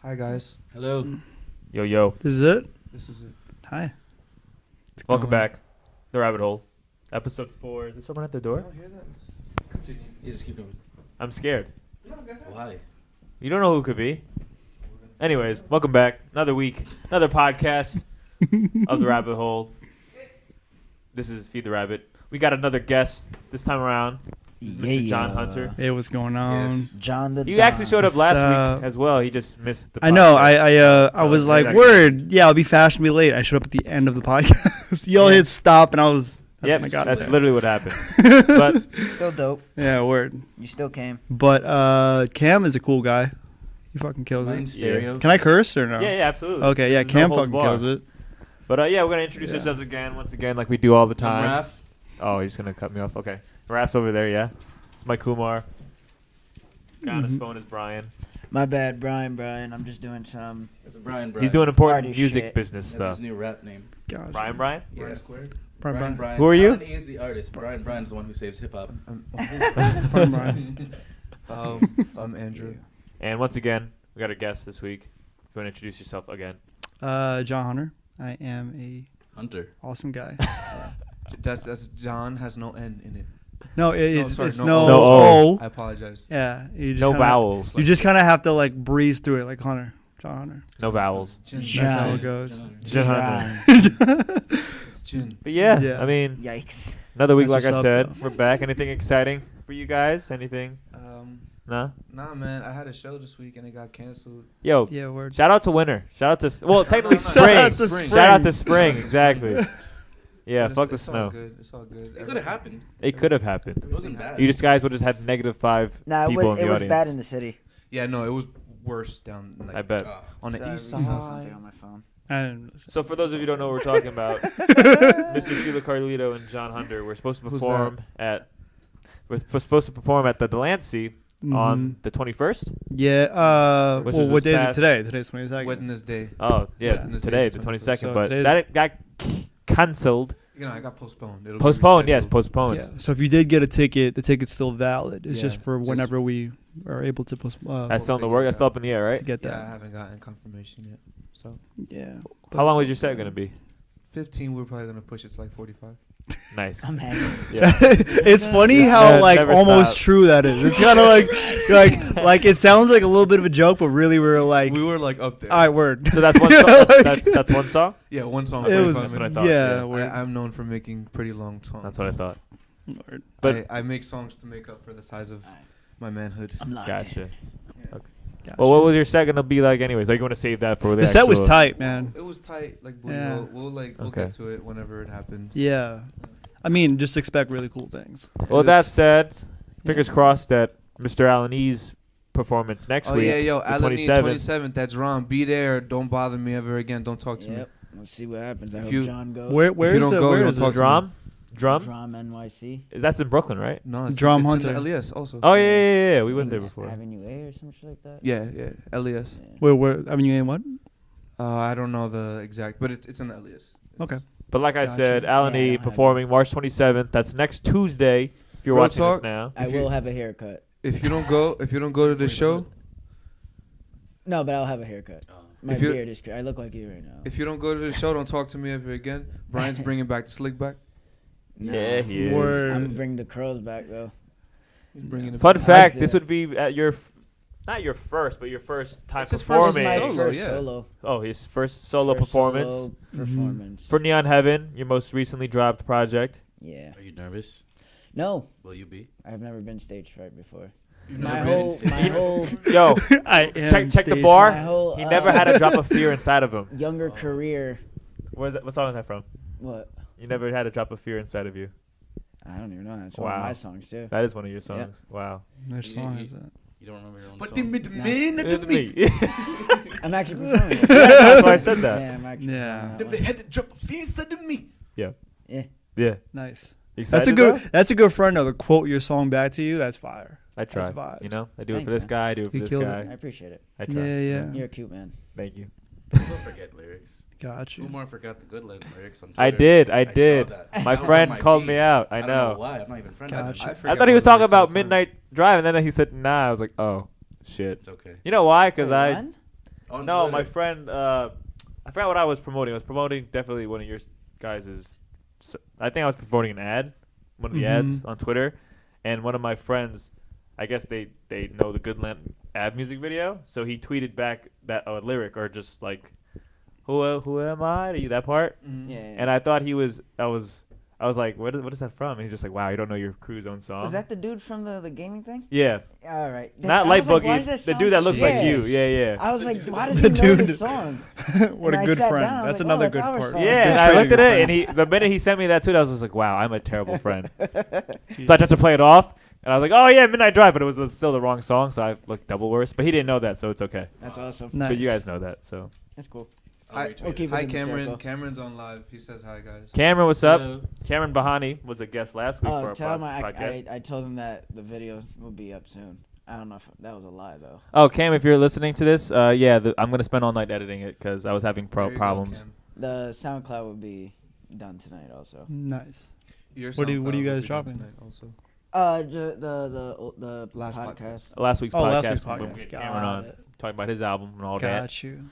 Hi guys. Hello. Yo. This is it? This is it. Hi. Welcome back. The Rabbit Hole. Episode 4. Is there someone at the door? Oh, hear that? Continue. You just keep going. I'm scared. Why? You don't know who it could be. Anyways, welcome back. Another week. Another podcast of the Rabbit Hole. This is Feed the Rabbit. We got another guest this time around. Mr. John Hunter. Hey, what's going on? Yes. John the You actually showed up What's last up? week as well. He just missed the podcast. I know. I was like, Exactly. word. Yeah, I'll be fashionably late. I showed up at the end of the podcast. Y'all hit stop, and I was. That's Yep, when I got that's there. literally what happened. But Still dope. Yeah, word. You still came. But Cam is a cool guy. He fucking kills Mine's it. stereo. Can I curse or no? yeah, absolutely. Okay, yeah, There's Cam no holds fucking barred. kills it. But yeah, we're gonna introduce Yeah. ourselves again, once again, like we do all the time. Raph. Oh, he's gonna cut me off. Okay, Raph's over there. Yeah, it's my Kumar. Guy on his phone is Brian. My bad, Brian. I'm just doing some. It's Brian. He's doing important Party music shit. business That's stuff. his new rap name. Gosh. Brian. Yeah. Squared. Brian. Who are you? Alan E is the artist. Brian's the one who saves hip hop. Brian. I'm Andrew. And once again, we got a guest this week. You want to introduce yourself again? John Hunter. I am a Hunter. awesome guy. That's John has no N in it. No, No, it's sorry, it's no no, O. O. I apologize. Yeah, you just No kinda, vowels. You just kind of have to like breeze through it, like Hunter, John Hunter. No vowels. Jin. That's how John. it goes. John. It's Jin. But yeah, Yeah. I mean, Yikes. another week, That's like I what's said. up, though. We're back. Anything exciting for you guys? Anything? No? Nah, man. I had a show this week and it got canceled. Yo, Yeah, word. shout out to winter. Shout out to well, technically No, no, spring. Shout out to Spring. Shout out to spring. spring. Exactly. Yeah, But fuck the it's all snow. good. It's all good. It could have happened. It could have happened. It wasn't bad. You just guys would just had -5 Nah, it people was, in it the was audience. bad in the city. Yeah, no, it was worse down like, I bet. on the Sorry, east we saw side. something on my phone. I didn't listen. So for those of you who don't know what we're talking about, Mr. Sheila Carlito and John Hunter, we're supposed to Who's perform at the Delancey on the 21st. Yeah. Which Well, is what this day is it past- today? Today's 22nd. Wednesday. Oh yeah, Yeah. today, the 22nd. So But today's- that got cancelled. You know, I got postponed. It'll be Postponed, yes, rescheduled. postponed. Yeah. So if you did get a ticket, the ticket's still valid. It's Yeah, just for just- whenever we are able to That's still in the figure work. it That's still out. up in the air, to right? get Yeah, I that. haven't gotten confirmation yet. So Yeah. How long was your set gonna be? 15. We're probably gonna push it to like 45. Nice. I'm hanging. Yeah. It's funny Yeah, how like never almost stop. true that is. It's kind of like it sounds like a little bit of a joke, but really we're like, We were like up there. all right, word. So that's one. Yeah, Song, like- that's one song. Yeah, one song. It was, 45 That's what I minutes. thought, yeah, yeah. word. I'm known for making pretty long songs. That's what I thought. Word. But I make songs to make up for the size of my manhood. I'm locked in. gotcha. Gotcha. Well, what was your set gonna be like, anyways? Are you gonna save that for The set was actual- tight, man. It was tight. Like booty Yeah. hole. We'll Okay. get to it whenever it happens. Yeah. I mean, just expect really cool things. Well, that It's- said, fingers crossed that Mr. Alan E's performance next Oh week. yeah, yo, the Alan E 27th. 27th. That's wrong. Be there. Don't bother me ever again. Don't talk to me. Yep. Let's see what happens. I If hope you- John goes. Where you don't is it? go, Where you don't is talk it? to me. Drum? Drum NYC. That's in Brooklyn, right? No, it's Drum it's Hunter. in the LES also. Oh yeah. We went there It's before. Avenue A or some shit like that. Yeah, LES. Where? I mean, you in what? I don't know the exact, but it's in the LES. Okay. But like I Gotcha. said, Alan Yeah, I E don't have performing March 27th. That's next Tuesday. If you're Real watching talk, this now. I If you- will have a haircut. If you don't go to the show, No, but I'll have a haircut. My If you- beard is. I look like you right now. if you don't go to the show, don't talk to me ever again. Brian's bringing back the slick back. Nah. Yeah, he is. Word. I'm gonna bring the curls back though. He's bringing it Fun back. fact: see this that. would be at your, not your first, but your first time It's his first This is performing. my solo, first yeah. solo. Oh, his first solo First performance solo performance. for Neon Heaven, your most recently dropped project. Yeah. Are you nervous? No, Will you be? I've never been stage fright before. You've My never been whole, stage my fright? whole Yo, I am check the stage bar. My whole, He never had a drop of fear inside of him. younger career. Where's that? What song is that from? What? You never had a drop of fear inside of you. I don't even know. That's one of Wow. my songs too. That is one of your songs. Wow. Which song is it? You don't remember your own But song? I'm actually performing. it. That's why I said that. Yeah, I'm actually. Yeah. performing that Never one. had to drop a fear inside of me. Yeah. Yeah. Nice. You That's a excited, good. though? That's a good friend though. To quote your song back to you, that's fire. I try. That's vibes. You know, I do it for Thanks, this man. guy. I do it for You this killed it. I guy. appreciate it. I try. Yeah. You're a cute man. Thank you. Don't forget lyrics. Got you. Umar forgot the good lyrics on Twitter. I did. I saw did. that. My That was friend on my called feed. me out. I I don't know know. why. I'm not even friends Gotcha. with him. I thought he was talking about Midnight Drive, and then he said, "Nah." I was like, "Oh, shit." It's okay. You know why? Because Wait, I when? On No, Twitter. my friend. I forgot what I was promoting. I was promoting definitely one of your guys'. I think I was promoting an ad, one of the ads on Twitter, and one of my friends, I guess they know the Goodland ad music video, so he tweeted back that a lyric or just like, who am I to you, that part, Yeah. and I thought I was like, what is that from? And he's just like, wow, you don't know your crew's own song. Was that the dude from the gaming thing? Yeah. All right. Not I Light was like, why Boogie, does the sound dude that so- looks like you. Yes. Yeah. I was like, why does The he know dude. this song? What And a I good sat friend. down, I was That's like, another oh, it's good our part. song. Yeah, Good and I try, looked at good it, and friend. the minute he sent me that tweet, I was just like, wow, I'm a terrible friend. So I tried to play it off, and I was like, oh yeah, Midnight Drive, but it was still the wrong song, so I looked double worse. But he didn't know that, so it's okay. That's awesome. Nice. But you guys know that, so. That's cool. I'll Hi, retweet We'll it. keep it hi in the Cameron. circle. Cameron's on live. He says hi, guys. Cameron, what's up? Hello. Cameron Bahani was a guest last week for our Tell him podcast. I told him that the video will be up soon. I don't know if that was a lie though. Oh, Cam, if you're listening to this, I'm going to spend all night editing it because I was having There you go, problems. Cam. The SoundCloud will be done tonight also. Nice. Your What do you SoundCloud will guys be done dropping? tonight Also, The Last podcast. Last week's Oh, podcast, last week's when we podcast. had Cameron Got on, it. talking about his album and all that. Got you.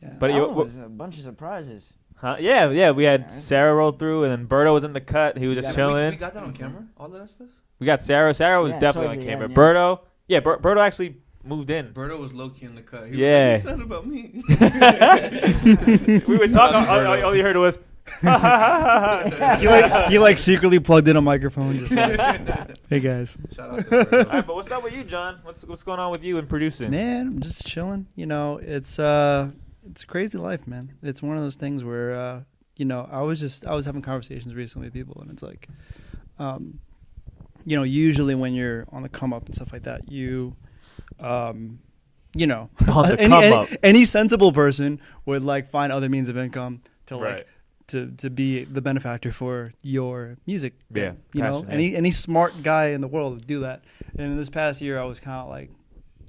Yeah. But That you- one was a bunch of surprises. Huh? Yeah, we had Alright. Sarah roll through, and then Berto was in the cut. He was just got- chilling. we got that on camera. All of that stuff. We got Sarah. Sarah was Yeah, definitely towards on the camera. end, yeah. Berto, Berto actually moved in. Berto was low key in the cut. He Yeah. was like, "He said about me." We would talk. All you heard was, ha, ha, ha, ha. he like secretly plugged in a microphone. Just like, hey guys. Shout out to Berto. All right, but what's up with you, John? What's going on with you in producing? Man, I'm just chilling. You know, it's a crazy life, man. It's one of those things where you know, I was having conversations recently with people, and it's like, you know, usually when you're on the come up and stuff like that, you know, On the come up. any sensible person would like find other means of income to like Right. to be the benefactor for your music. Yeah, You know, passion, yeah. any smart guy in the world would do that. And in this past year, I was kind of like,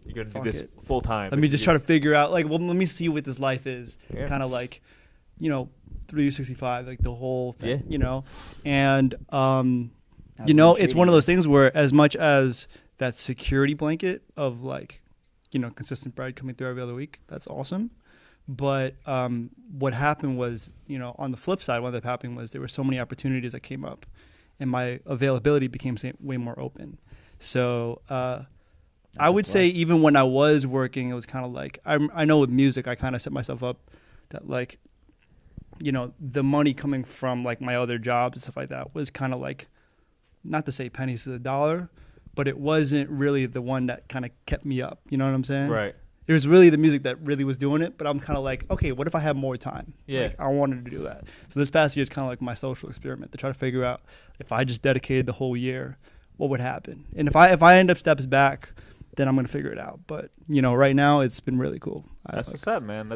You're gonna Fuck do this it. full time. let me just try to figure out, like, well, let me see what this life is. Yeah. Kind of like, you know, 365, like the whole thing, Yeah. you know? And, How's you know, it it's treating one of you? those things where as much as that security blanket of like, you know, consistent bread coming through every other week, that's awesome. But what happened was, you know, on the flip side, what ended up happening was there were so many opportunities that came up and my availability became way more open. So I would say even when I was working, it was kind of like, I know with music, I kind of set myself up that like, you know, the money coming from like my other jobs and stuff like that was kind of like, not to say pennies to the dollar, but it wasn't really the one that kind of kept me up. You know what I'm saying? Right. It was really the music that really was doing it, but I'm kind of like, okay, what if I had more time? Yeah. Like, I wanted to do that. So this past year is kind of like my social experiment to try to figure out if I just dedicated the whole year, what would happen? And if I end up steps back, then I'm going to figure it out. But, you know, right now it's been really cool. That's what's up, man.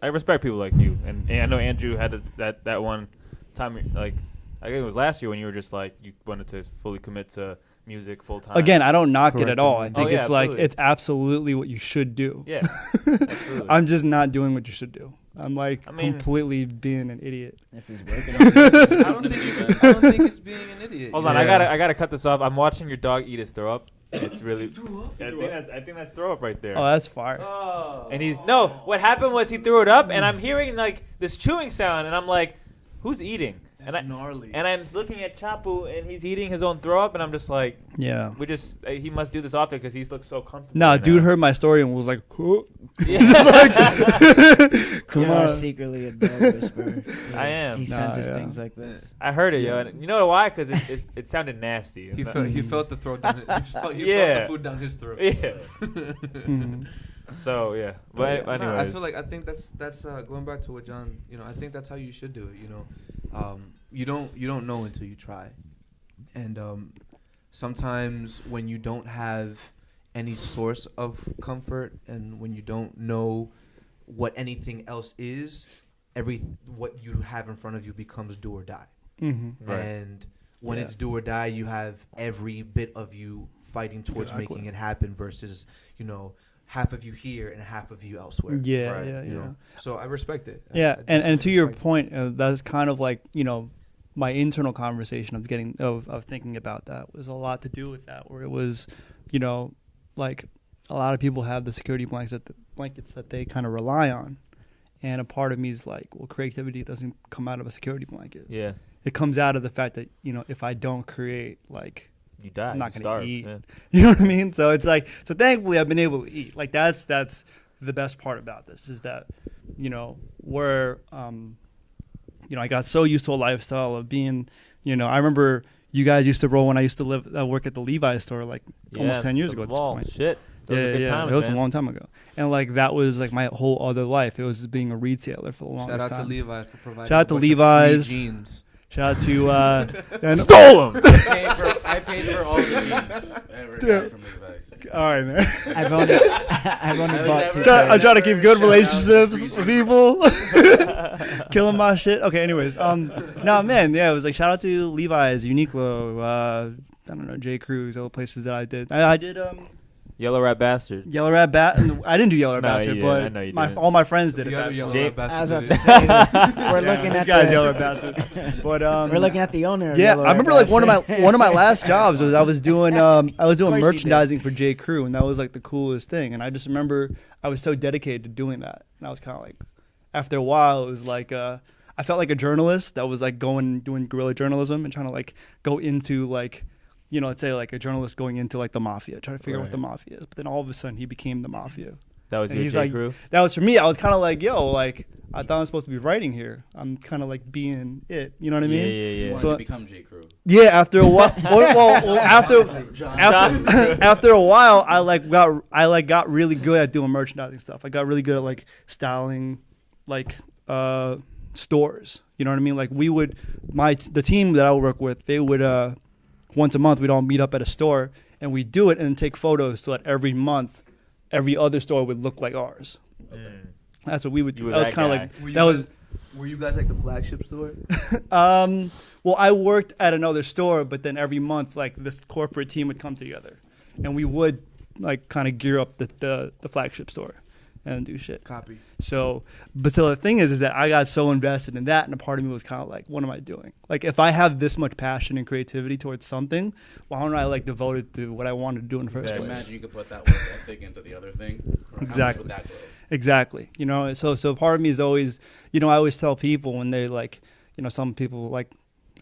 I respect people like you, and I know Andrew had that one time, like I think it was last year when you were just like you wanted to fully commit to music full time. Again, I don't knock it Correct. at all. I think yeah, it's like, absolutely. it's absolutely what you should do. Yeah, absolutely. I'm just not doing what you should do. I'm like I mean- completely being an idiot. If he's working on it. I don't think it's being an idiot. Hold you on, know? I gotta cut this off. I'm watching your dog eat his throw up. It's really. I think that's throw up right there. Oh, that's fire. And he's no. What happened was he threw it up, and I'm hearing like this chewing sound, and I'm like, "Who's eating?" That's gnarly. And I'm looking at Chapu, and he's eating his own throw up, and I'm just like, Yeah. we just he must do this often because he looks so comfortable. No, right dude now. heard my story and was like, huh? Yeah. Come You are on. secretly a dog whisperer. I am. He Nah, senses yeah. things like this. I heard it, yo. And you know why? Because it sounded nasty. He felt the throat down. He felt Yeah. the food down his throat. Yeah. Mhm. So yeah. But anyways. No, I think that's going back to what John. You know, I think that's how you should do it. You know, you don't know until you try, and sometimes when you don't have any source of comfort and when you don't know what anything else is, what you have in front of you becomes do or die. Mhm. Right. And when Yeah. it's do or die, you have every bit of you fighting towards Exactly. making it happen versus, you know, half of you here and half of you elsewhere. Yeah, Right, yeah, You yeah. know? So I respect it. Yeah, I and to definitely your respect it. point, that's kind of like, you know, my internal conversation of thinking about that was a lot to do with that, where it was, you know, like a lot of people have the security blanket blankets that they kind of rely on. And a part of me is like, well, creativity doesn't come out of a security blanket. Yeah. It comes out of the fact that, if I don't create, like, You die. I'm not you going to starve. eat. Yeah. You know what I mean? So it's like, so thankfully I've been able to eat. Like that's the best part about this is that, we're, I got so used to a lifestyle of being, I remember you guys used to roll when I used to work at the Levi's store like almost 10 years ago at this point. Shit. Those were good times, it was man. a long time ago. And like that was like my whole other life. It was being a retailer for the longest time. Shout out to Levi's for providing Shout out to a bunch of Levi's. free jeans. Shout out to and- Stole them. I paid for all the jeans ever got from Levi's. all right, man. I've only bought two. I try to keep good Shout out relationships to with people. Killing my shit. Okay, anyways. No, man, yeah, it was like shout out to Levi's, Uniqlo, I don't know, J. Crew's, all the places that I did. I did Yellow Rat Bastard. Yellow Rat Bat. I didn't do Yellow Rat No, Bastard, you didn't. I know but you my didn't. all my friends did The it. other that- yellow Jay- rat I was bastard about did to it. say that. We're Yeah, looking this at guy's the, Yellow Rat Bastard. But We're looking at the owner. Of yeah, Yellow I Rat remember like one Bastard. of my last jobs was I was doing course you did. merchandising for J. Crew, and that was like the coolest thing. And I just remember I was so dedicated to doing that, and I was kind of like, after a while, it was like I felt like a journalist that was like doing guerrilla journalism and trying to like go into like, let's say like a journalist going into like the mafia, trying to figure out what the mafia is. But then all of a sudden he became the mafia. That was And your he's J. like, Crew? that was for me. I was kind of like, yo, like I thought I was supposed to be writing here. I'm kind of like being it. You know what I mean? Yeah. You So- wanted to become J. Crew. Yeah, after a while, well, after a while, I got really good at doing merchandising stuff. I got really good at like styling, like stores. You know what I mean? Like the team that I would work with, they would once a month we'd all meet up at a store and we'd do it and take photos so that every month, every other store would look like ours. That's what we would do. You were That was that kind of guy. like Were you guys like the flagship store? Well, I worked at another store, but then every month, like this corporate team would come together, and we would like kind of gear up the flagship store and do shit. Copy. So the thing is that I got so invested in that, and a part of me was kind of like, what am I doing? Like, if I have this much passion and creativity towards something, why don't I like devote it to what I wanted to do in the first Exactly. place? Imagine you could put that work ethic into the other thing. How much Exactly. would that grow? Exactly. So part of me is always, I always tell people when they like, some people like,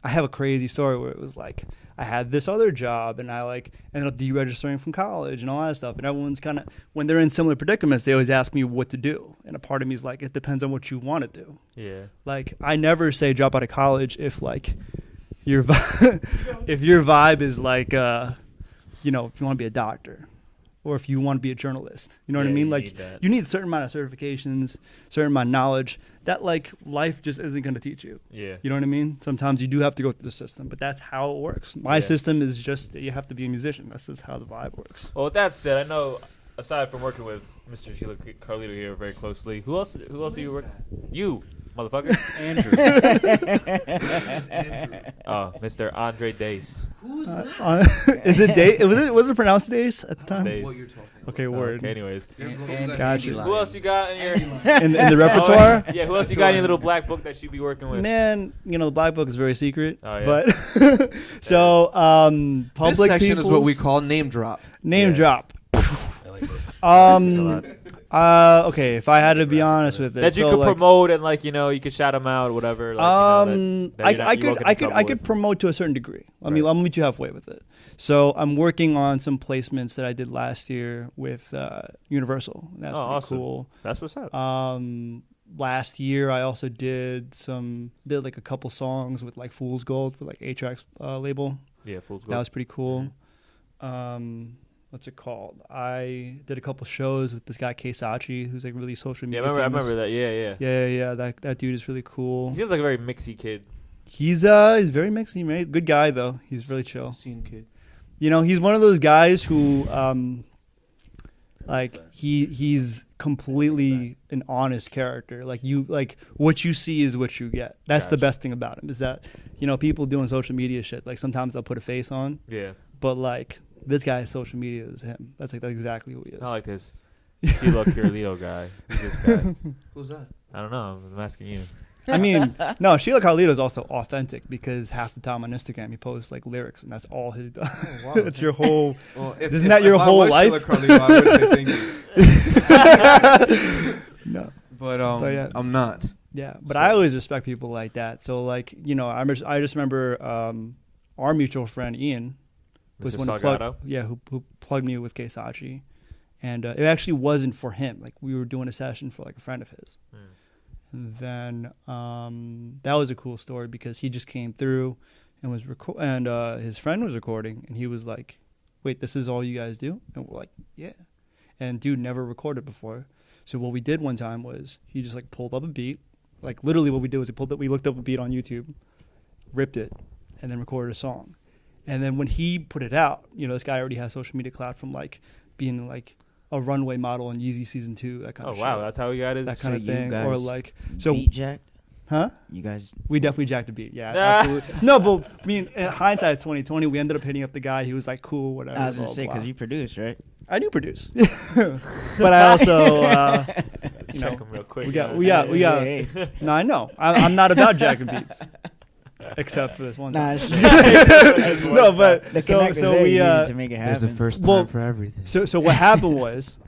I have a crazy story where it was like, I had this other job and I like ended up deregistering from college and all that stuff. And everyone's kind of, when they're in similar predicaments, they always ask me what to do. And a part of me is like, it depends on what you want to do. Yeah. Like, I never say drop out of college if like your if your vibe is like, if you want to be a doctor. Or if you want to be a journalist, you know what I Yeah, mean? you Like need that. you need a certain amount of certifications, certain amount of knowledge that like life just isn't going to teach you. Yeah. You know what I mean? Sometimes you do have to go through the system, but that's how it works. My Yeah. system is just that you have to be a musician. That's just how the vibe works. Well, with that said, I know aside from working with Mr. Sheila Carlito here very closely, who else are you working? You, motherfucker. Oh, Mr. Andre Dace. Who's that? Is it Dace? Was it pronounced Dace at the time? Dace. What you're talking about? Okay, word. Okay, anyways. Gotcha. Who else you got in your In the repertoire? Yeah, who else you got in your little black book that you be working with? Man, the black book is very secret. Oh, yeah. But so public This section is what we people's- call name drop. name Yeah. drop. I like this. Okay, if I had to be honest with it, That you so, could like, promote and you could shout them out, whatever. Like, I could promote to a certain degree. Let me meet you halfway with it. So I'm working on some placements that I did last year with Universal. That's pretty awesome. cool. That's what's up. Last year I also did like a couple songs with like Fool's Gold with like A-Track's label. Yeah, Fool's That Gold. was pretty cool. What's it called? I did a couple shows with this guy Keisachi, who's like really social Yeah, media. I famous. remember that. Yeah. Yeah. That dude is really cool. He seems like a very mixy kid. He's very mixy, man. Good guy though. He's really chill. Scene kid. He's one of those guys who he's completely an honest character. Like what you see is what you get. That's the Gotcha. best thing about him is that people doing social media shit, like sometimes they'll put a face on, Yeah. but like this guy's social media is him. That's exactly who he is. Not like this Sheila Carlito guy. Who's this guy? Who's that? I don't know. I'm asking you. I mean, no, Sheila Carlito is also authentic because half the time on Instagram he posts like lyrics, and that's all he does. Oh, wow. It's your whole. Well, Isn't that your I whole was life? Sheila Carlito, I would say thank you. No. But yeah. I'm not. Yeah, but I always respect people like that. So like, you know, I just remember our mutual friend Ian was Mr. one Salgado? who plugged me with Keisachi, and it actually wasn't for him. Like we were doing a session for like a friend of his, and then that was a cool story because he just came through and was his friend was recording, and he was like, "Wait, this is all you guys do?" And we're like, "Yeah," and dude never recorded before. So what we did one time was he just like pulled up a beat. Like literally what we did was we looked up a beat on YouTube, ripped it, and then recorded a song. And then when he put it out, you know, this guy already has social media clout from like being like a runway model on Yeezy season 2, that kind of shit. Oh wow, that's how he got his. That kind of you thing. guys Or like so beat jacked? huh? You guys We definitely jacked a beat. Yeah, absolutely. No, but I mean, in hindsight, it's 2020. We ended up hitting up the guy. He was like, cool, whatever. I was gonna blah, say blah. because you produce, right? I do produce, but I also, you know, Check him real quick. we got. Hey. No, I know. I'm not about jacking beats, except for this one. Nah, time. it's just No, but the so connector's so there, we you needed to make it happen. There's a first time Well, for everything. so what happened was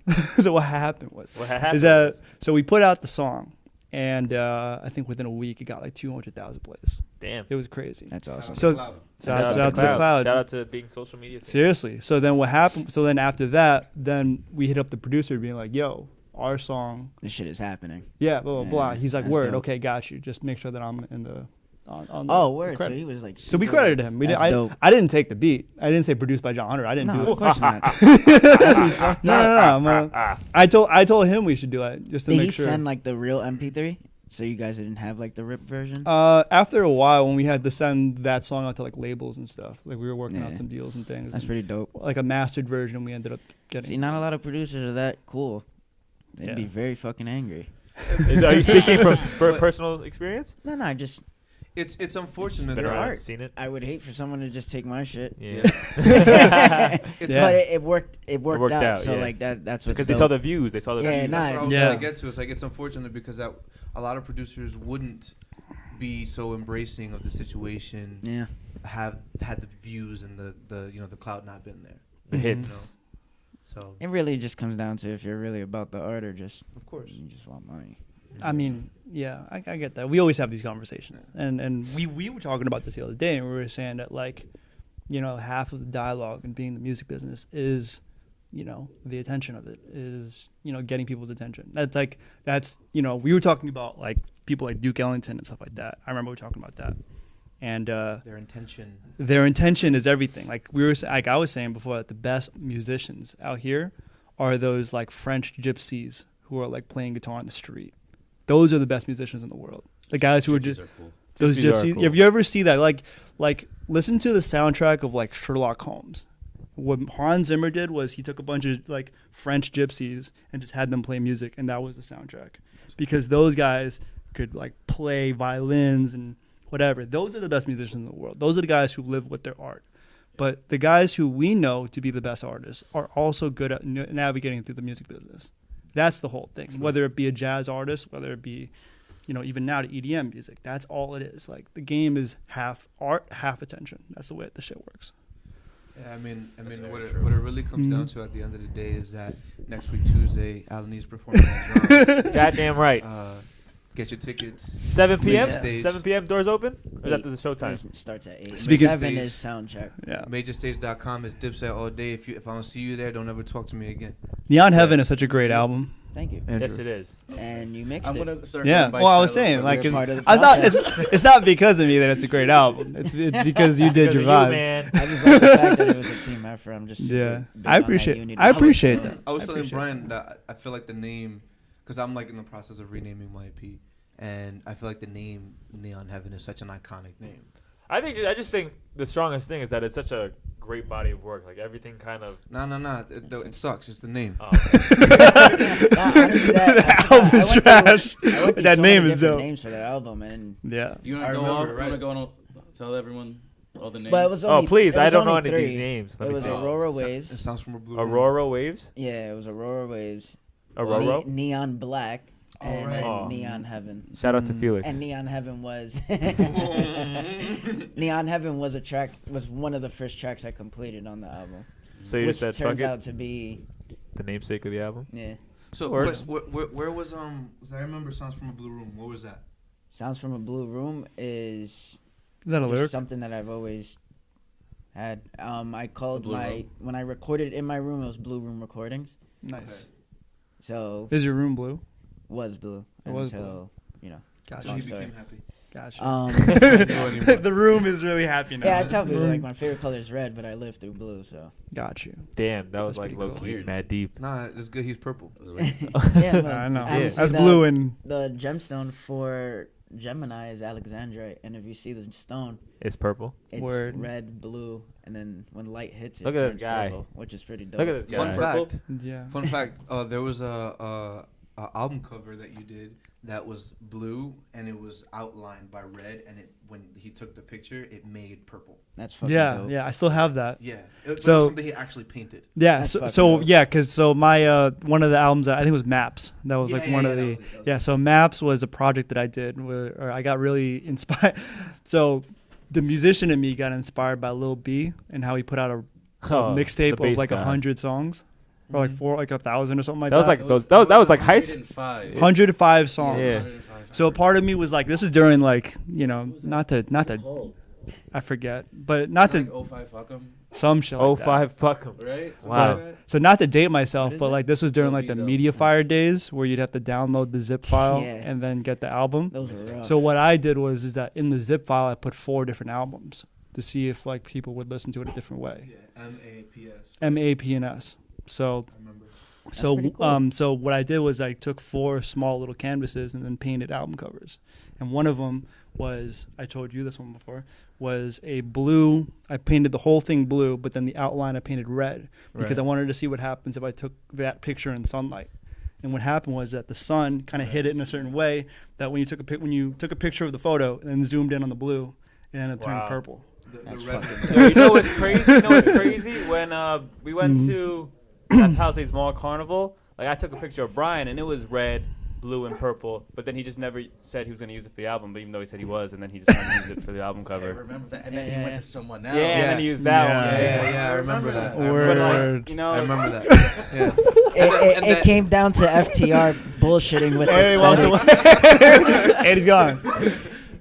What happened is that was- so we put out the song, and I think within a week it got like 200,000 plays. Damn. It was crazy. That's awesome. So shout out to the cloud. Shout out to being social media. famous. Seriously. So then what happened? So then after that, then we hit up the producer being like, "Yo, our song, This shit is happening. yeah, blah blah blah." Yeah, He's like, that's "Word, dope. okay, got you. Just make sure that I'm in the on the Oh, the word. So credit." he was like. So we super- credited him. That's dope. I didn't take the beat. I didn't say produced by John Hunter. I didn't No, do of it. course not. No. I told him we should do it just to Did make he sure. send like the real MP3? So you guys didn't have like the ripped version? After a while, when we had to send that song out to like labels and stuff, like we were working out Yeah. some deals and things. That's and, pretty dope. like a mastered version we ended up getting. See, not a lot of producers are that cool. They'd Yeah. be very fucking angry. Are you speaking from personal experience? No, I just It's unfortunate. Been that- around, art. seen it. I would hate for someone to just take my shit. Yeah. Yeah. But it worked. It worked, worked out. out, So yeah. like that's what's Because they dope. saw the views. They saw the Yeah, views. nah, That's what I was Yeah. trying to get to. It's like it's unfortunate because that a lot of producers wouldn't be so embracing of the situation. Yeah. Have had the views and the clout not been there. The Mhm. hits. So It really just comes down to if you're really about the art or just of course. you just want money. I mean, yeah, I get that. We always have these conversations, and we were talking about this the other day, and we were saying that like, you know, half of the dialogue and being in the music business is, you know, the attention of it is, you know, getting people's attention. That's you know, we were talking about like people like Duke Ellington and stuff like that. I remember we were talking about that, and Their intention. their intention is everything. Like like I was saying before, that the best musicians out here are those like French gypsies who are like playing guitar on the street. Those are the best musicians in the world. The guys who are just cool. those Gypsies are gypsies. cool. If you ever see that, like listen to the soundtrack of like Sherlock Holmes. What Hans Zimmer did was he took a bunch of like French gypsies and just had them play music, and that was the soundtrack. Because those guys could like play violins and whatever. Those are the best musicians in the world. Those are the guys who live with their art. But the guys who we know to be the best artists are also good at navigating through the music business. That's the whole thing. Whether it be a jazz artist, whether it be, you know, even now to EDM music, that's all it is. Like the game is half art, half attention. That's the way the shit works. Yeah, I mean, very what it true. really comes down Mhm. to at the end of the day is that next week Tuesday, Alan E's performing at John. Goddamn right. Get your tickets. 7 p.m. Major stage. 7 p.m. doors open. Or is that the show time? It starts at 8. Speaking- 7 is sound check. Yeah. Majorstage.com is Dipset all day. If I don't see you there, don't ever talk to me again. Neon Heaven is such a great album. Thank you. Andrew. Yes, it is. And you mixed I'm it. gonna start. Yeah. going by Well, I was Shiloh, saying but like you're part of the I thought process. it's not because of me that it's a great album. It's because you did Because your of vibe. man. I just like the fact that it was a team effort. I'm just super Yeah. big I on that appreciate unity. I appreciate that. I was I telling appreciate Brian that I feel like the name, because I'm like in the process of renaming my EP, and I feel like the name Neon Heaven is such an iconic name. I just think the strongest thing is that it's such a great body of work. Like everything kind of. No. It sucks. It's the name. Oh, Nah, honestly, The album's trash. That name is dope. Names for that album, and Yeah. You I wanna go remember, on? right. Wanna go on? Tell everyone all the names. but it was oh only, please! it I was don't know only any of these three. names. Let It me was see. Aurora It Waves. sounds from a blue. Aurora Waves. Yeah, it was Aurora Waves. Aurora. Neon Black. and right. then Oh. Neon Heaven. Shout out to Felix. And Neon Heaven was Neon Heaven was one of the first tracks I completed on the album, So you which just said fuck turns it, out to be the namesake of the album. So Works. where was I remember Sounds from a Blue Room. What was that? Sounds from a Blue Room is that a just lyric? something that I've always had. I called Blue Room? when I recorded in my room, it was Blue Room Recordings. Nice. So Is your room blue? was blue It was until you know. So Gotcha. he story. became happy. Gotcha. anymore. The room is really happy now. Yeah, I tell people Room- like my favorite color is red, but I live through blue. So Got you. Damn, that was That's like pretty low cool. key, Weird. mad deep. Nah, it's good. He's purple. yeah, but I know. obviously That's the- blue and The gemstone for Gemini is Alexandrite, and if you see the stone, It's purple. it's Word. red, blue, and then when light hits it, Look it at this turns guy. purple, which is pretty dope. Look at this Fun guy. fact. yeah. Fun fact. There was a album cover that you did that was blue and it was outlined by red, and when he took the picture, it made purple. That's fucking Yeah, dope. yeah. I still have that. Yeah. It So- was something he actually painted. Yeah, That's so, fucking so dope. yeah, because my one of the albums I think it was Maps. That was like Yeah, one yeah, of that the was it, that was yeah. it. So Maps was a project that I did where I got really inspired. So the musician in me got inspired by Lil B and how he put out a Oh, mixtape the of bass like guy. 100 songs or like 1,000 or something like That was that. like those. That was like high school. 105. 105 songs. Yeah. So part of me was like, this is during like not to I forget, but not to Like 05 fuck 'em, some shit. Oh Like that. 05, fuck 'em. right? Something Wow. like that? So not to date myself, What is but it? like this was during like the Lil Media B's Fire days where you'd have to download the zip file Yeah. and then get the album. Those were rough. So what I did was that in the zip file I put 4 different albums to see if like people would listen to it a different way. Yeah. MAPS. MAPNS. So I remember. so pretty cool. so what I did was I took 4 small little canvases and then painted album covers. And one of them was, I told you this one before, was a blue. I painted the whole thing blue, but then the outline I painted red because Right. I wanted to see what happens if I took that picture in sunlight. And what happened was that the sun kind of hit it in a certain way that when you took a picture of the photo and then zoomed in on the blue, and then it Wow. turned purple. The That's red. fucking Yo, you know what's crazy? You know what's crazy? When we went Mhm. to that Palisades Mall Carnival, like I took a picture of Brian and it was red, blue, and purple. But then he just never said he was gonna use it for the album. But even though he said he was, and then he just used it for the album I cover. rember that. And then he Yeah. went to someone else. Yeah, and then he used that Yeah. one. Yeah, I remember that. Word. But like, Word. you know, I remember that. Yeah. It came down to FTR bullshitting with Hey, aesthetics. and he's gone.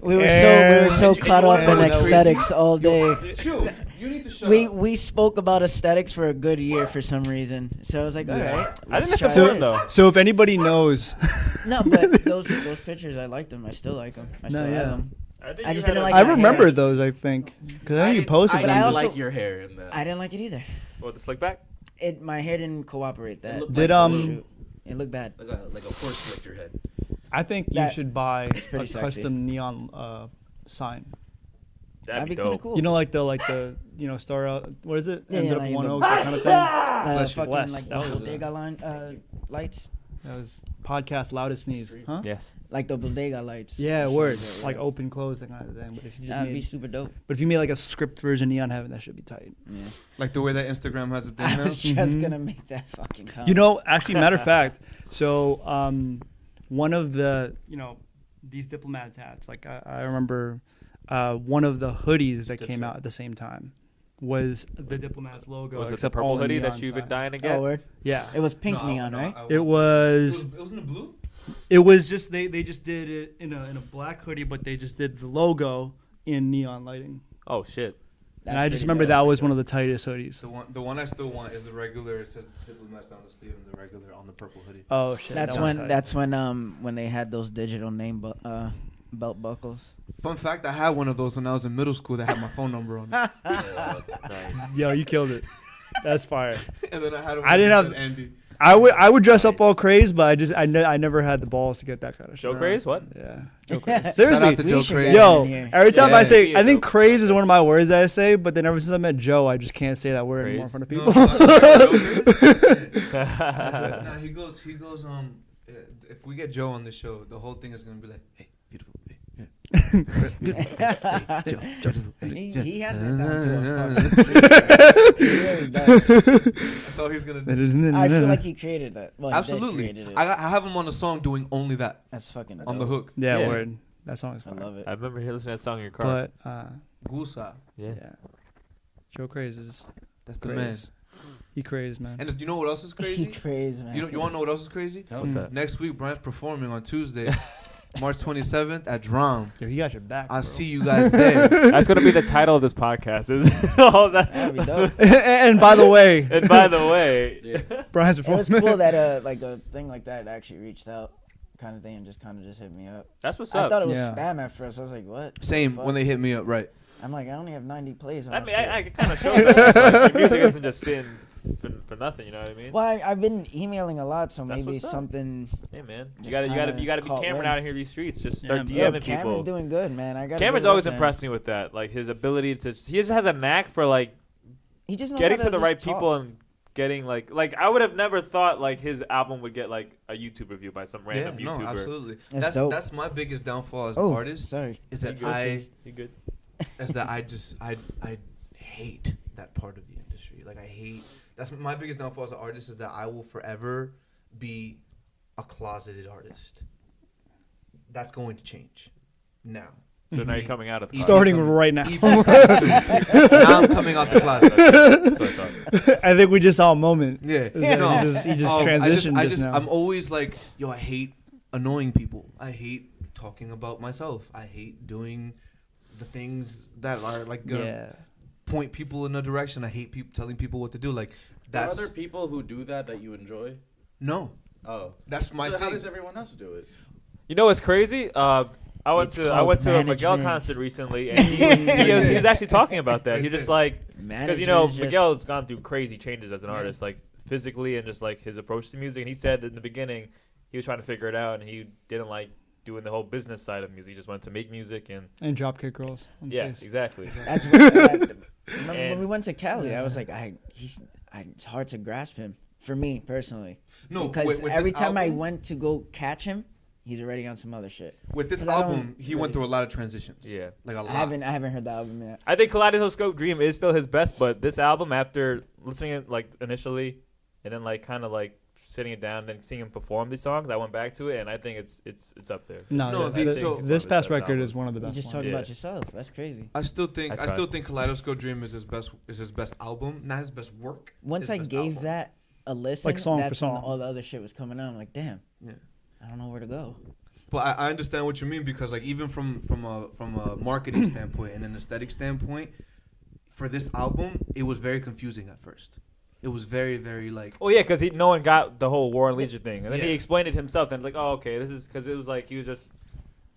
We were And- so caught up in know what's aesthetics all day. Chill. You need to shut up. We spoke about aesthetics for a good year for some reason. So I was like, all right, I think let's that's try important this. though. So if anybody knows, No, but those pictures, I liked them. I still like them. I still No, yeah. have them. think I you just had didn't a- like I my remember hair. those. I think because I think you posted But them. I I also- like your hair in that. I didn't like it either. What, the slick back? My hair didn't cooperate. That looked Did, like shoot. It looked bad. like a horse licked your head. I think you That- should buy a pretty sexy. custom neon sign. That'd be kinda dope. cool. You know, like the star out. What is it? Yeah, Ended yeah, up like 1 the- oak, that kind of thing. Bless you, fucking bless. like That the was bodega line lights, That was podcast loudest sneeze, Street. huh? Yes. like the bodega lights. Yeah, Or word. something, Like yeah. open, close, that kind of thing. But if you just That'd be made, super dope. but if you made like a script version Neon Heaven, that should be tight. Yeah. Like the way that Instagram has a thing I now. was just Mhm. gonna make that fucking comment. You know, actually, matter of fact, so one of the these diplomats hats, like I remember one of the hoodies that came out at the same time was the diplomats logo. Was it the except purple all the hoodie that neon you've been sign. dying to get? Oh, word. Yeah, It was pink No, neon, no, right? it was. It was in the blue. It was just they just did it in a black hoodie, but they just did the logo in neon lighting. Oh shit. And That's I just pretty remember dope. that was one of the tightest hoodies. The one I still want is the regular. It says diplomats down the sleeve and the regular on the purple hoodie. Oh shit! That's that was when tight. when they had those digital name belt buckles. Fun fact: I had one of those when I was in middle school that had my phone number on it. Nice. Yo, you killed it. That's fire. And then I had. I didn't one that have- said Andy. I would dress up all crazed, but I never had the balls to get that kind of shit. Joe Craze? What? Yeah, Joe craze. Shout Seriously, out to Joe We should Craze. get yo, in here. every time Yeah. I say, Yeah, I think Joe. craze is one of my words that I say, but then ever since I met Joe, I just can't say that word anymore in front of No, people. Nah, he goes. If we get Joe on the show, the whole thing is gonna be like, hey, beautiful. Hey, yeah. He has it down to a fucking He really does. That's all he's gonna do. I feel like he created that. Well, he did Absolutely. created it. I have him on a song doing only that That's fucking on the dope. hook. Yeah, Yeah. word. That song is I fire. love it. I remember listening to that song in your car. But Gusa. yeah. yeah, Joe Craze is That's the man. craze. He crazy, man. And you know what else is He crazy? crazy, man. You want to know what else is crazy? Tell What's me. that? Next week, Brian's performing on Tuesday, March 27th at Drum. Yo, he got your back. I'll bro. see you guys there. That's gonna be the title of this podcast. Is all that. That'd be dope. And by the way, And by the way, Yeah. Brian's It was performance. cool that like a thing like that actually reached out, kind of thing, and just hit me up. that's what's I up. thought it was Yeah. spam at first. I was like, what? Same Fuck. when they hit me up, right? I'm like, I only have 90 plays on I this mean, shit. I kind of showed that like, your music isn't just sitting for nothing. You know what I mean? Well, I've been emailing a lot, so That's maybe what's up. something. Hey man, you Just gotta be caught Cameron wind. out here in these streets. Just Yeah, start man. Yo, DMing Cameron's people. doing good, man. I got. Cameron's always impressed me with that, like his ability to. He just has a knack for like He just knows getting how to the just right talk. people and getting like I would have never thought like his album would get like a YouTube review by some random Yeah, YouTuber. no, absolutely. That's dope. That's my biggest downfall as Oh, an artist sorry. is that You good? You good? I hate that part of the industry. Like I hate. That's my biggest downfall as an artist is that I will forever be a closeted artist. That's going to change now. So now you're coming out of the closet. Starting right now. Now I'm coming out the closet. That's what I thought. I think we just saw a moment. Yeah, No. He just transitioned I just now. I'm always like, yo, I hate annoying people. I hate talking about myself. I hate doing the things that are like gonna Yeah. point people in a direction. I hate people telling people what to do. Like that's Are there people who do that you enjoy? no. Oh. That's my So how thing. does everyone else do it? You know what's crazy? I went It's to called a Miguel management. concert recently, and he was actually talking about that. He just like because Miguel's gone through crazy changes as an artist, like physically and just like his approach to music. And he said in the beginning he was trying to figure it out, and he didn't like doing the whole business side of music. He just wanted to make music and Dropkick Girls. on the yeah, face. exactly. That's remember when And- we went to Cali, Yeah. I was like, it's hard to grasp him for me personally. No, Because with every this time I album- went to go catch him, he's already on some other shit. with this 'Cause I don't album, he went really- through a lot of transitions. Yeah. like a lot. I haven't heard the album yet. I think Kaleidoscope Dream is still his best, but this album, after listening it like initially, and then like kind of like sitting it down, and then seeing him perform these songs, I went back to it, and I think it's up there. No, No, th- the- th- so- this past Best record album. is one of the You best just ones. talked Yeah. about yourself. That's crazy. I still think I I still tried. think Kaleidoscope Dream is his best album, not his best work. Once his I best gave album. that a listen, Like song for that's when song. all the other shit was coming out. I'm like, damn, Yeah. I don't know where to go. But I understand what you mean because like even from a marketing standpoint and an aesthetic standpoint, for this album, it was very confusing at first. It was very, very like Oh yeah, because no one got the whole War and Legion thing, and then he Yeah. explained it himself. And like, oh okay, this is because it was like he was just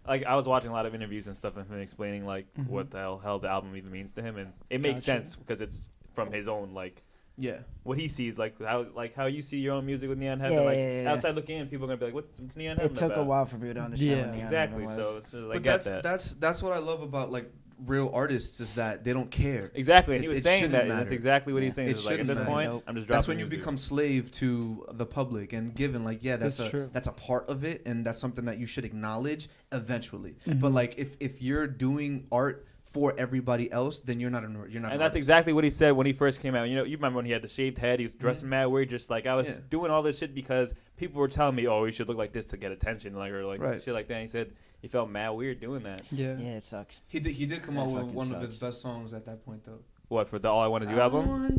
like I was watching a lot of interviews and stuff, and him explaining like Mhm. what the hell the album even means to him, and it makes Gotcha. sense because it's from his own like yeah. what he sees, like how you see your own music with Neon Heaven. Yeah, like yeah, yeah. outside looking in, people are gonna be like, what's Neon Heaven It took about? a while for people to understand Yeah. what Neon Exactly. Heaven So was. it's just, I But get that. that's what I love about like real artists is that they don't care. Exactly, and he It- was it saying shouldn't that. And matter. that's exactly what he's saying. It It's like at shouldn't this matter. point, Nope. I'm just dropping That's when you music. become slave to the public and given like That's true. that's a part of it and that's something that you should acknowledge eventually. Mhm. But like if you're doing art for everybody else, then you're not an And artist. that's exactly what he said when he first came out. You know, you remember when he had the shaved head, he was dressing mad weird, just like I was Yeah. doing all this shit because people were telling me, oh, you should look like this to get attention, like or like Right. shit like that. And he said he felt mad weird doing that. Yeah. Yeah, it sucks. He did come That out with fucking one of his sucks. best songs at that point though. What for the All I Want to Do album?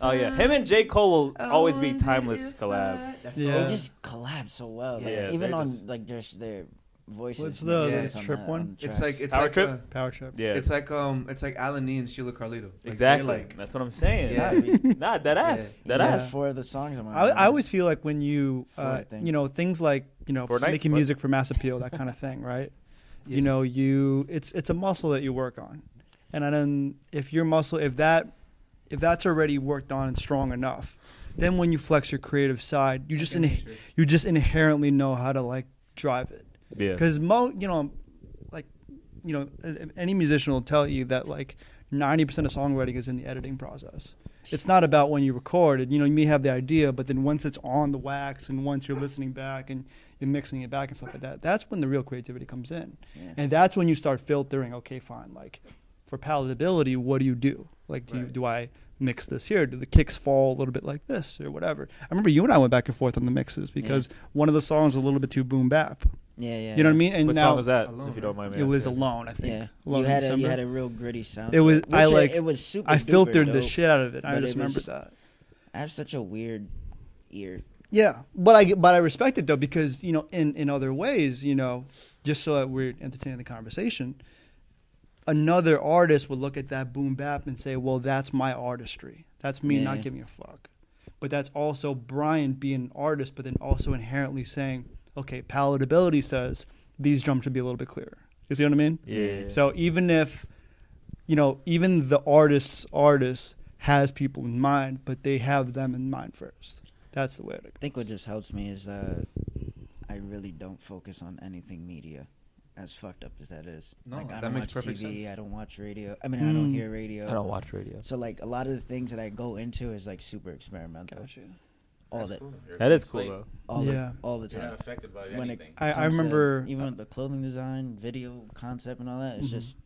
Oh yeah, him and J Cole will always be timeless collab. Yeah. They just collab so well. Like, Yeah, even they're on just- like their voices. What's make the sense on Trip the- one? on the It's tracks. like Power Trip? Power Trip. Yeah, it's like Alan E and Sheila Carlito. Like, they're exactly. Like That's what I'm saying. Yeah. Nah, that ass, Yeah. that Yeah. ass. Four of the songs I'm on. I always feel like when you, Fortnite thing. you know, things like, you know, Fortnite? making What? music for mass appeal, that kind of thing, right? You Yes. know, it's a muscle that you work on, and then if your muscle, if that's already worked on and strong enough, then when you flex your creative side, you just you just inherently know how to like drive it. Yeah. Because any musician will tell you that like 90% of songwriting is in the editing process. It's not about when you record it. You know, you may have the idea, but then once it's on the wax and once you're listening back and you're mixing it back and stuff like that, that's when the real creativity comes in. Yeah. And that's when you start filtering, okay, fine, like for palatability, what do you do? Like, do I mix this here? Do the kicks fall a little bit like this or whatever? I remember you and I went back and forth on the mixes because one of the songs was a little bit too boom bap. Yeah. You know what I mean? And What now song was that? Alone, if you don't mind me it was asking? Alone, I think. Yeah. Alone You in had December. a real gritty sound. It was it was super. I filtered duper the dope. shit out of it. I but just it remember was- that. I have such a weird ear. Yeah, but I respect it though because you know in other ways, you know, just so that we're entertaining the conversation, another artist would look at that boom bap and say, well, that's my artistry. That's me not Yeah. giving a fuck. But that's also Brian being an artist, but then also inherently saying, okay, palatability says these drums should be a little bit clearer. You see what I mean? Yeah. So even if, you know, even the artist has people in mind, but they have them in mind first. That's the way to go. I think what just helps me is I really don't focus on anything media, as fucked up as that is. No, like, I that don't makes watch perfect TV. sense. I don't watch radio. I mean, I don't hear radio. I don't watch radio. So like a lot of the things that I go into is like super experimental. Gotcha. All the That is cool though. all Yeah. the all the You're time. not affected by When it anything. I comes to remember even with the clothing design, video concept, and all that. It's Mhm. just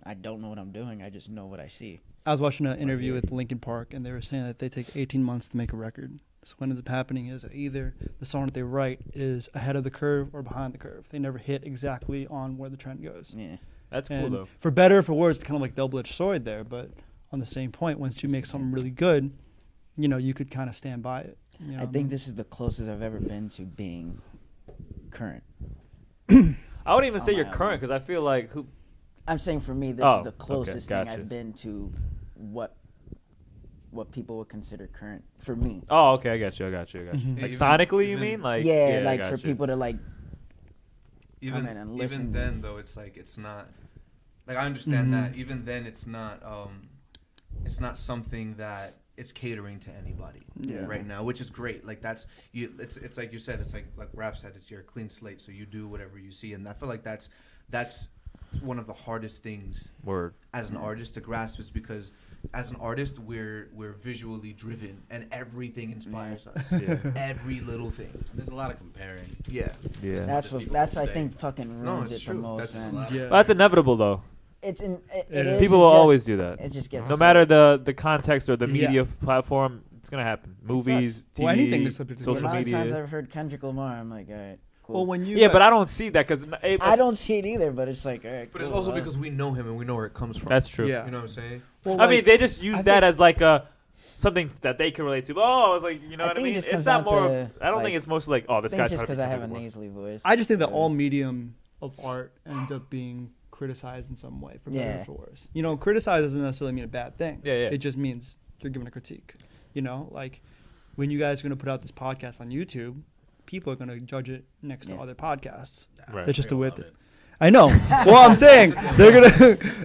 I don't know what I'm doing. I just know what I see. I was watching an interview with Linkin Park, and they were saying that they take 18 months to make a record. So what ends up happening is that either the song that they write is ahead of the curve or behind the curve. They never hit exactly on where the trend goes. Yeah. That's cool And though. for better or for worse, it's kind of like double-edged sword there. But on the same point, once you make something really good, you know, you could kind of stand by it. You know I what think mean? this is the closest I've ever been to being current. I wouldn't even say on you're my current album. because I feel like who. I'm saying for me, this Oh, is the okay, closest thing gotcha. I've been to what people would consider current for me. Oh, okay, I got you. Like Even- sonically, you even- mean? Like yeah, I like got for you. people to like Even in and listen. even then though, it's like it's not. Like I understand that. Even then, it's not. It's not something that it's catering to anybody right now, which is great. Like that's you. It's like you said. It's like Rap said. It's your clean slate. So you do whatever you see, and I feel like that's one of the hardest things Word. as an artist to grasp is because as an artist we're visually driven and everything inspires us. Yeah. Every little thing. There's a lot of comparing. Yeah. Yeah. that's just what people that's will I say. think fucking No, ruins it's it the true. most. That's- And Yeah. Well, that's inevitable though. it's in it It is. is. People it's will just- always do that. It just gets No matter the context or the Yeah. media platform, it's gonna happen. Movies, TV, Well, anything is subject to The social amount of times media. I've heard Kendrick Lamar, I'm like, all right, cool. Well, when you Yeah, got- but I don't see that because I don't see it either, but it's like, all right, But cool, it's also well, because we know him and we know where it comes from. that's true. Yeah. You know what I'm saying? Well, I mean, like, they just use I that think- as like a something that they can relate to. Oh, it's like you know I what I think it mean. just It's comes not down more. to, I don't like, think it's mostly like, oh, I this think guy's it's just trying to because be I have a Kendrick Lamar. nasally voice. I just think that Yeah. all medium of art ends up being criticized in some way, for better Yeah. or for worse. You know, criticize doesn't necessarily mean a bad thing. Yeah, yeah. It just means you're giving a critique. You know, like when you guys are going to put out this podcast on YouTube, people are going to judge it next to Yeah. other podcasts. Right. It's just the They're way. gonna love it. I know. Well, I'm saying they're gonna.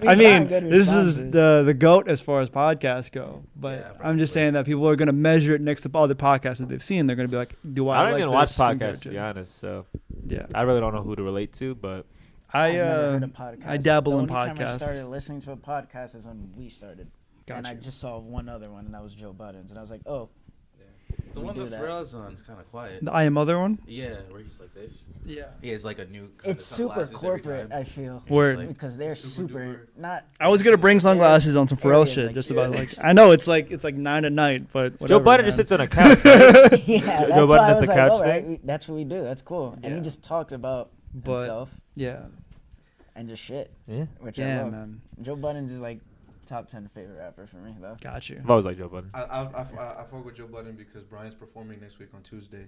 I got mean, good this is responses. the goat as far as podcasts go. But Yeah, I'm just probably. saying that people are gonna measure it next to other podcasts that they've seen. They're gonna be like, "Do I?" I don't like even watch this compared podcasts to be to-" honest. So Yeah, I really don't know who to relate to, but I I've never heard a podcast. I dabble the in only time I podcasts. started listening to a podcast is when we started, and Gotcha. I just saw one other one, and that was Joe Budden's, and I was like, oh, The We one do that that. Pharrell's on is kind of quiet. The I Am Other one. Yeah, where he's like this. Yeah. He has like a new. it's super corporate. I feel Word. like- because they're Super super duper. not. I was gonna bring sunglasses on some Pharrell Areas shit, like just yeah. about like. I know it's like 9 at night, but whatever, Joe Budden man. just sits on a couch. Right? Yeah, that's Joe why Budden I is was the like, couch oh, right, thing? that's what we do. That's cool, and Yeah. he just talks about But- himself Yeah. and just shit, Yeah, which I Yeah, love. man. Joe Budden's is like top 10 favorite rapper for me though. Got you. I've always liked Joe Budden. I fuck with Joe Budden because Brian's performing next week on Tuesday.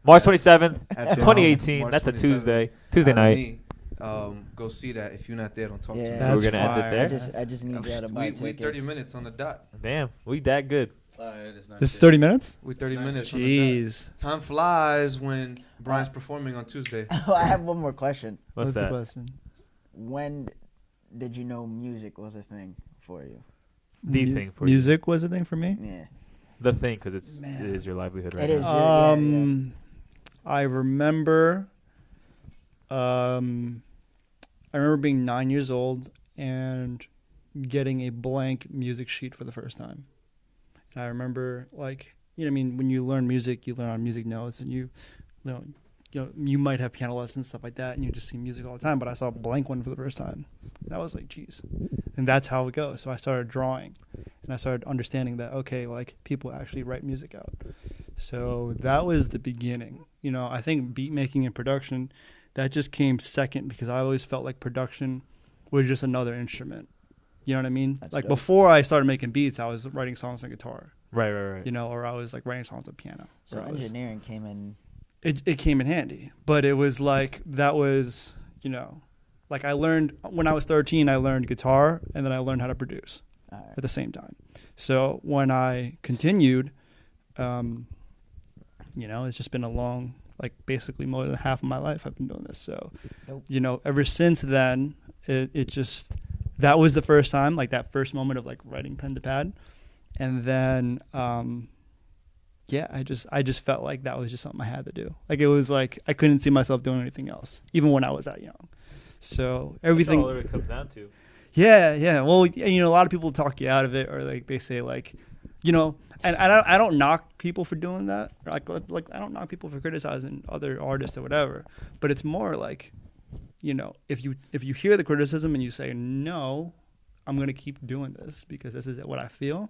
March 27th, At, 2018. March That's a 27th. Tuesday. Tuesday Out of night. me. Go see that. If you're not there, don't talk to me. Yeah. That's We're gonna end it fire. there. I just need y'all to buy We tickets. 30 minutes on the dot. Damn, we that good. This is 30 minutes. We 30 nice. minutes on the dot. Jeez. Time flies when Brian's performing on Tuesday. Oh, I have one more question. What's the that? question? When did you know music was a thing for you? The thing for you. Music was a thing for me. Yeah. The thing, because it Man. is your livelihood right It now. is. I remember being 9 years old and getting a blank music sheet for the first time. And I remember, like, you know, I mean, when you learn music, you learn on music notes, and you might have piano lessons, stuff like that, and you just see music all the time. But I saw Blank one for the first time, and I was like, geez. And that's how it goes. So I started drawing, and I started understanding that, okay, like, people actually write music out. So that was the beginning. You know, I think beat making and production, that just came second, because I always felt like production was just another instrument. You know what I mean? That's like dope. Before I started making beats, I was writing songs on guitar, Right. you know, or I was like writing songs on piano. So Or I was- engineering came in. it came in handy, but it was like, that was, you know, like, I learned when I was 13, I learned guitar, and then I learned how to produce at the same time. So when I continued, you know, it's just been a long, like, basically more than half of my life I've been doing this. So, Dope. you know, ever since then, it just, that was the first time, like, that first moment of, like, writing pen to pad. And then, yeah, I just felt like that was just something I had to do. Like, it was like, I couldn't see myself doing anything else, even when I was that young. So everything. That's all it comes down to. Yeah. Well, you know, a lot of people talk you out of it, or like they say, like, you know, and I don't knock people for doing that. Like I don't knock people for criticizing other artists or whatever. But it's more like, you know, if you hear the criticism and you say, no, I'm gonna keep doing this because this is what I feel,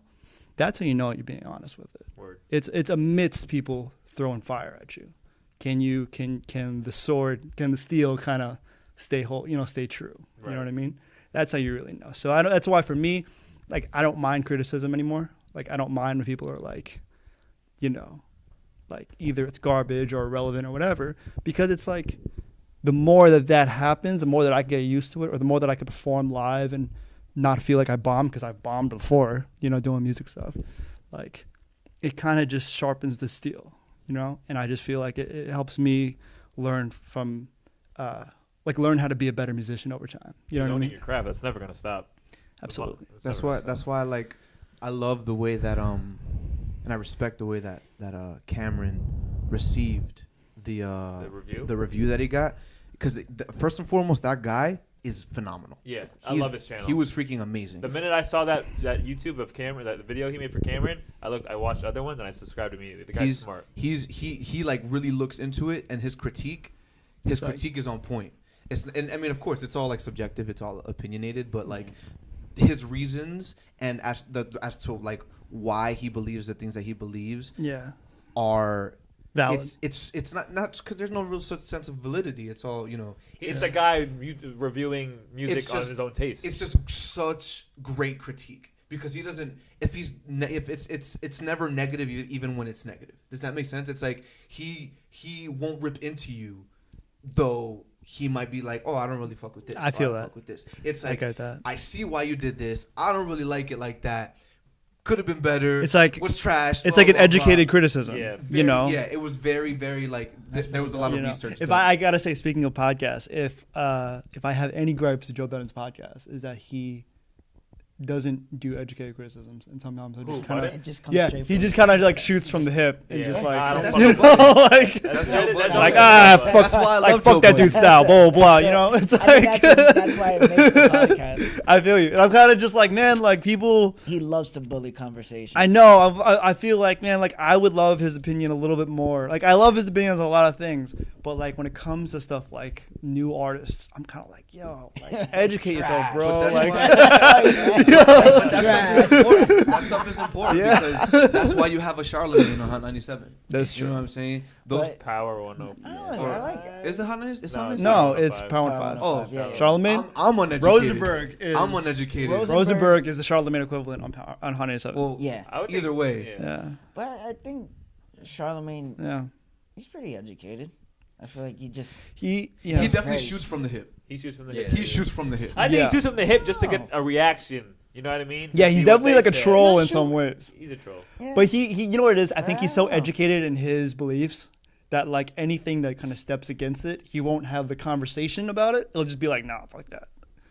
that's how you know you're being honest with it. Word. It's amidst people throwing fire at you. Can the steel kind of stay whole, you know, stay true. Right. You know what I mean? That's how you really know. So that's why for me, like, I don't mind criticism anymore. Like, I don't mind when people are like, you know, like, either it's garbage or irrelevant or whatever, because it's like, the more that happens, the more that I get used to it, or the more that I can perform live and not feel like I bombed, because I've bombed before, you know, doing music stuff. Like, it kind of just sharpens the steel, you know? And I just feel like it helps me learn from, learn how to be a better musician over time. You know what I Owning mean? your craft, that's never gonna stop. Absolutely. That's why like I love the way that and I respect the way that Cameron received the review that he got, because first and foremost, that guy is phenomenal. Yeah, I love his channel. He was freaking amazing. The minute I saw that YouTube of Cameron, that the video he made for Cameron, I watched other ones and I subscribed immediately. The guy's smart. He like really looks into it, and his critique is on point. And I mean, of course, it's all like subjective, it's all opinionated, but like his reasons and as to like why he believes the things that he believes are valid. It's not because there's no real such sense of validity. It's all, you know. It's a guy reviewing music on his own taste. It's just such great critique, because he doesn't. If it's never negative, even when it's negative. Does that make sense? It's like he won't rip into you, though. He might be like, oh, I don't really fuck with this. I feel don't that. Fuck with this. It's like, I get that. I see why you did this. I don't really like it like that. Could have been better. It's like, was trash. It's blah, like an blah, educated blah. criticism. Yeah. You know. Yeah, it was very, very like there was a lot of research. If done. I gotta say, speaking of podcasts, if I have any gripes to Joe Budden's podcast, is that he doesn't do educated criticisms, and sometimes I just kind of It just comes straight he from just kind of like shoots from the hip and Yeah. just I like don't you fuck know, like That's Joe Joe Budden. Budden. That's why I love fuck Joe that Budden. dude's style, blah blah. You know, it's I think like that's why it makes the podcast. I feel you, and I'm kind of just like, man, like people. He loves to bully conversation. I know. I feel like, man, like I would love his opinion a little bit more. Like I love his opinions on a lot of things, but like when it comes to stuff like new artists, I'm kind of like, yo, like educate yourself, bro. But Like, that stuff is important because that's why you have a Charlemagne on Hot 97. That's You know true. what I'm saying? Those But- Power 104. I like it. is it Hot 97? It's No, Hot it's 97? No, Power it's 105. Power Power 5. 105, Oh, yeah. Charlemagne. I'm uneducated. Rosenberg is. I'm uneducated. Rosenberg is the Charlemagne equivalent on Honey 7. Well, Yeah. I would either think- way. Yeah. But I think Charlemagne, Yeah. he's pretty educated. I feel like he just He He definitely Very- shoots from the hip. He shoots from the Yeah, hip. he shoots from the hip. I think Yeah. he shoots from the hip just to get a reaction. You know what I mean? Yeah, See he's what definitely they like a say. troll Not in some sure. ways. He's a troll. yeah. But he you know what it is? I think he's so I don't know. educated in his beliefs that like anything that kind of steps against it, he won't have the conversation about it. He'll just be like, nah, fuck that.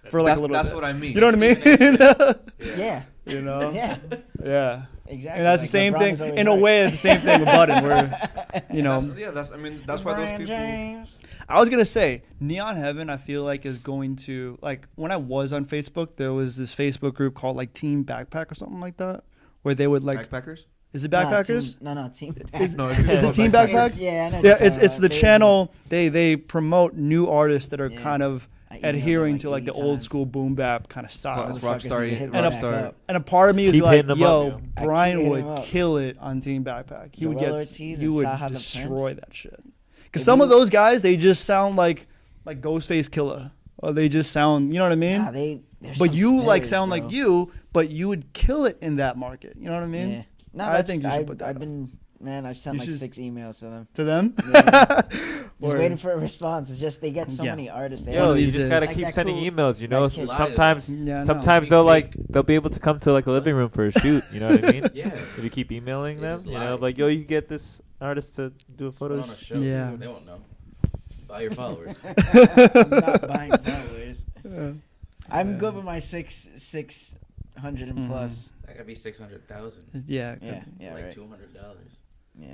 For like a little That's bit. what I mean. You know what I mean? yeah, You know? yeah, Yeah. exactly. And that's Like the same LeBron thing. is always In a right. way, it's the same thing with Budden, where, you know. That's why those LeBron people. James. I was going to say, Neon Heaven, I feel like is going to, like, when I was on Facebook, there was this Facebook group called, like, Team Backpack or something like that, where they would like. Backpackers. Is it Backpackers? No, Team Is, No, is it Team Backpacks? Yeah, I know. Yeah, it's the channel. They promote new artists that are Yeah. kind of I emailed them adhering like to like the 80 old times. school boom bap kind of style. It's Motherfuckers Rockstar. need to hit And a- back Rockstar. up. And a part of me is Keep like, hitting 'em up, yo, yo. I Brian keep would hitting 'em up. kill it on Team Backpack. He would Joel get, Ortiz he and would Saha the destroy Prince. that shit. Because If some you- of those guys, they just sound like Ghostface Killer, or they just sound, you know what I mean? Nah, they're But some you like spitters, sound bro. like you, but you would kill it in that market. You know what I mean? Yeah. No, I think you should put that I've up. been, man, I've sent You like should- 6 emails to them. To them? Yeah. Just Or- waiting for a response. It's just they get so Yeah. many artists. They Yo, of you these just days. gotta Like keep that sending cool- emails. You know, that kid. sometimes Yeah, I know. sometimes they'll be able to come to like the living room for a shoot. You know what I mean? Yeah. If you keep emailing They them, just you lie. know, like yo, you get this artist to do a photo. Put on a show. Yeah. They won't know. Buy your followers. I'm not buying followers. Yeah. I'm good with my 600 and plus. That could be 600,000. Yeah. Yeah, yeah, Like right. $200. Yeah.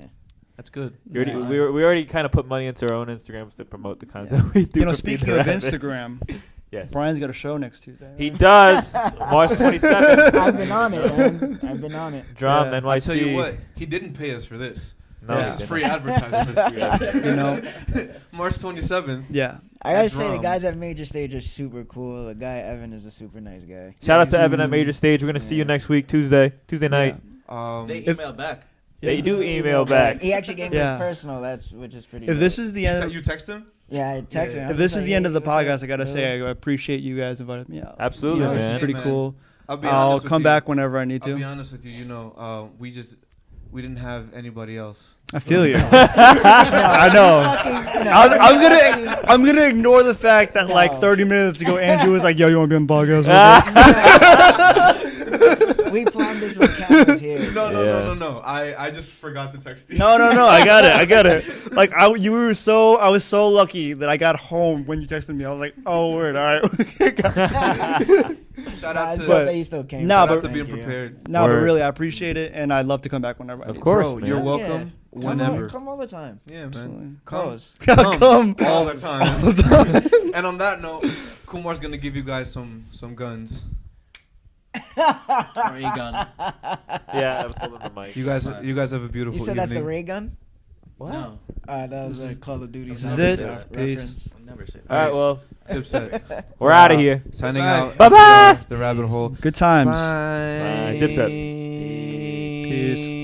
That's good. We already, Yeah. we already kind of put money into our own Instagrams to promote the content we do. You know, for speaking Peter of Rabbit. Instagram, Yes. Brian's got a show next Tuesday. He right? does. March 27th. I've been on it, man. I've been on it. Drum Yeah. NYC. I tell you what, he didn't pay us for this. No, Yeah. This he is didn't. free advertising. This is free advertising. You know? March 27th. Yeah. I gotta At say, the Drum. guys at Major Stage are super cool. The guy Evan is a super nice guy. Shout out to he's- Evan at Major Stage. We're gonna see you Yeah. next week, Tuesday night. They If- email back. They do email back. He actually gave me Yeah. his personal, which is pretty. If dope. this is the end, You text him? yeah, I texted him. I if was this like, is the end hey, of the what's up? podcast, I gotta say I appreciate you guys inviting me out. Absolutely, You know, man. This is pretty Hey, man. cool. I'll be I'll honest with come you. back whenever I need I'll be to. honest with you. You know, we didn't have anybody else. I feel you. I know. I'm gonna ignore the fact that like No. 30 minutes ago Andrew was like, "Yo, you want to be on the podcast?" We planned this with cameras here. No. I just forgot to text you. No. I got it. Like I was so lucky that I got home when you texted me. I was like, "Oh, word, all right." Shout Nah, out it's to dope that you still came. Nah, shout but- out to being Thank you. prepared. No, but Word. really, I appreciate it, and I'd love to come back whenever I Of need course, Bro, man. you're Yeah. welcome Come whenever. come all the time. Yeah, man. Absolutely. Come. Pause. to. Come. all the time. And on that note, Kumar's gonna give you guys some guns. Ray gun. Yeah, I was holding the mic. You guys have a You beautiful said evening. that's the ray gun? What? No. That was a Call of Duty. this is Zombies it. reference. I'll never say that. All right, well, Dipset. we're out of here. Signing Bye. out. Bye-bye. The rabbit hole. Good times. Bye. Dipset. Peace. Peace.